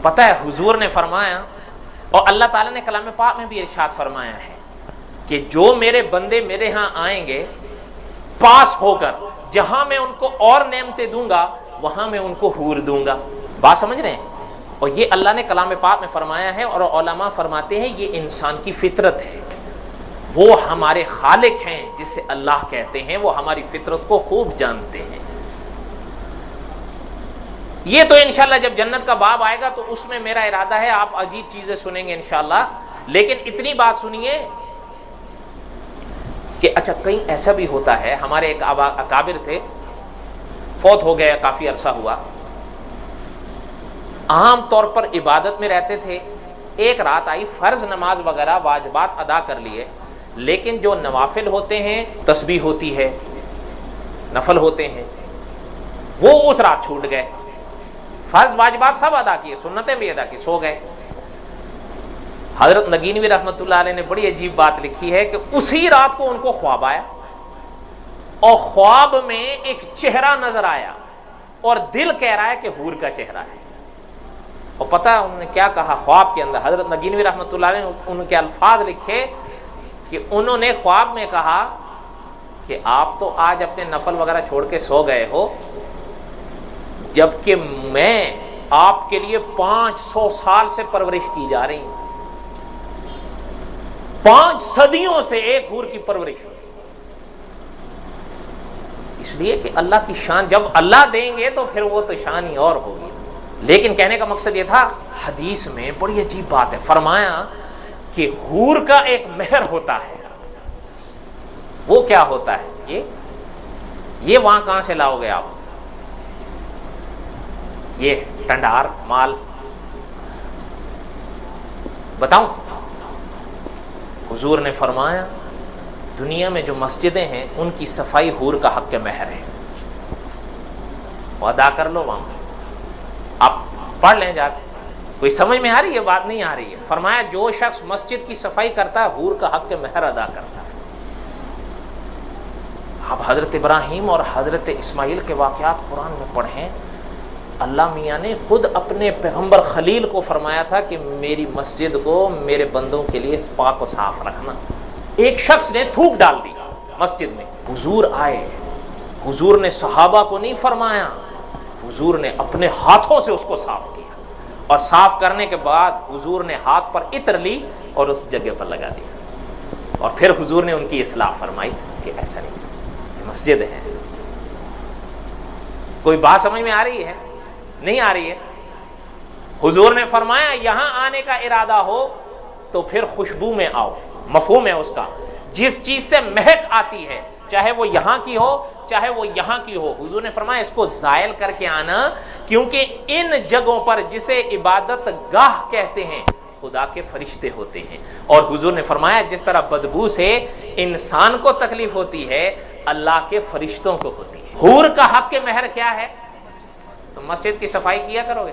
پتہ ہے حضور نے فرمایا اور اللہ تعالیٰ نے کلام پاک میں بھی ارشاد فرمایا ہے کہ جو میرے بندے میرے ہاں آئیں گے پاس ہو کر، جہاں میں ان کو اور نعمتیں دوں گا وہاں میں ان کو حور دوں گا۔ بات سمجھ رہے ہیں؟ اور یہ اللہ نے کلام پاک میں فرمایا ہے، اور علماء فرماتے ہیں یہ انسان کی فطرت ہے۔ وہ ہمارے خالق ہیں جسے اللہ کہتے ہیں، وہ ہماری فطرت کو خوب جانتے ہیں۔ یہ تو انشاءاللہ جب جنت کا باب آئے گا تو اس میں میرا ارادہ ہے آپ عجیب چیزیں سنیں گے انشاءاللہ، لیکن اتنی بات سنیے کہ اچھا کہیں ایسا بھی ہوتا ہے، ہمارے ایک اکابر تھے، فوت ہو گئے، کافی عرصہ ہوا، عام طور پر عبادت میں رہتے تھے، ایک رات آئی فرض نماز وغیرہ واجبات ادا کر لیے، لیکن جو نوافل ہوتے ہیں، تسبیح ہوتی ہے، نفل ہوتے ہیں، وہ اس رات چھوٹ گئے۔ فرض واجبات سب ادا کیے، سنتیں بھی ادا کی، سو گئے۔ حضرت نگینوی رحمۃ اللہ علیہ نے بڑی عجیب بات لکھی ہے کہ اسی رات کو ان کو خواب آیا، اور خواب میں ایک چہرہ نظر آیا اور دل کہہ رہا ہے کہ حور کا چہرہ ہے۔ اور پتہ انہوں نے کیا کہا خواب کے اندر؟ حضرت نگینوی رحمۃ اللہ علیہ نے ان کے الفاظ لکھے کہ انہوں نے خواب میں کہا کہ آپ تو آج اپنے نفل وغیرہ چھوڑ کے سو گئے ہو، جبکہ میں آپ کے لیے 500 سال سے پرورش کی جا رہی ہوں، 5 صدیوں سے ایک حور کی پرورش، اس لیے کہ اللہ کی شان جب اللہ دیں گے تو پھر وہ تو شان ہی اور ہوگی۔ لیکن کہنے کا مقصد یہ تھا، حدیث میں بڑی عجیب بات ہے، فرمایا کہ حور کا ایک مہر ہوتا ہے۔ وہ کیا ہوتا ہے؟ یہ وہاں کہاں سے لاؤ گے آپ؟ یہ ٹنڈار مال بتاؤں؟ حضور نے فرمایا دنیا میں جو مسجدیں ہیں ان کی صفائی حور کا حق مہر ہے، وہ ادا کر لو وہاں، آپ پڑھ لیں جا کے۔ کوئی سمجھ میں آ رہی ہے؟ بات نہیں آ رہی ہے؟ فرمایا جو شخص مسجد کی صفائی کرتا ہے حور کا حق مہر ادا کرتا ہے۔ آپ حضرت ابراہیم اور حضرت اسماعیل کے واقعات قرآن میں پڑھیں، اللہ میاں نے خود اپنے پیغمبر خلیل کو فرمایا تھا کہ میری مسجد کو میرے بندوں کے لیے پاک و صاف رکھنا۔ ایک شخص نے تھوک ڈال دی مسجد میں، حضور آئے، حضور نے صحابہ کو نہیں فرمایا، حضور نے اپنے ہاتھوں سے اس کو صاف کیا، اور صاف کرنے کے بعد حضور نے ہاتھ پر عطر لی اور اس جگہ پر لگا دیا، اور پھر حضور نے ان کی اصلاح فرمائی کہ ایسا نہیں، یہ مسجد ہے۔ کوئی بات سمجھ میں آ رہی ہے؟ نہیں آ رہی ہے؟ حضور نے فرمایا یہاں آنے کا ارادہ ہو تو پھر خوشبو میں آؤ، مفہوم ہے اس کا، جس چیز سے مہک آتی ہے چاہے وہ یہاں کی ہو چاہے وہ یہاں کی ہو، حضور نے فرمایا اس کو زائل کر کے آنا، کیونکہ ان جگہوں پر جسے عبادت گاہ کہتے ہیں خدا کے فرشتے ہوتے ہیں، اور حضور نے فرمایا جس طرح بدبو سے انسان کو تکلیف ہوتی ہے اللہ کے فرشتوں کو ہوتی ہے۔ حور کا حق مہر کیا ہے؟ تو مسجد کی صفائی کیا کرو گے۔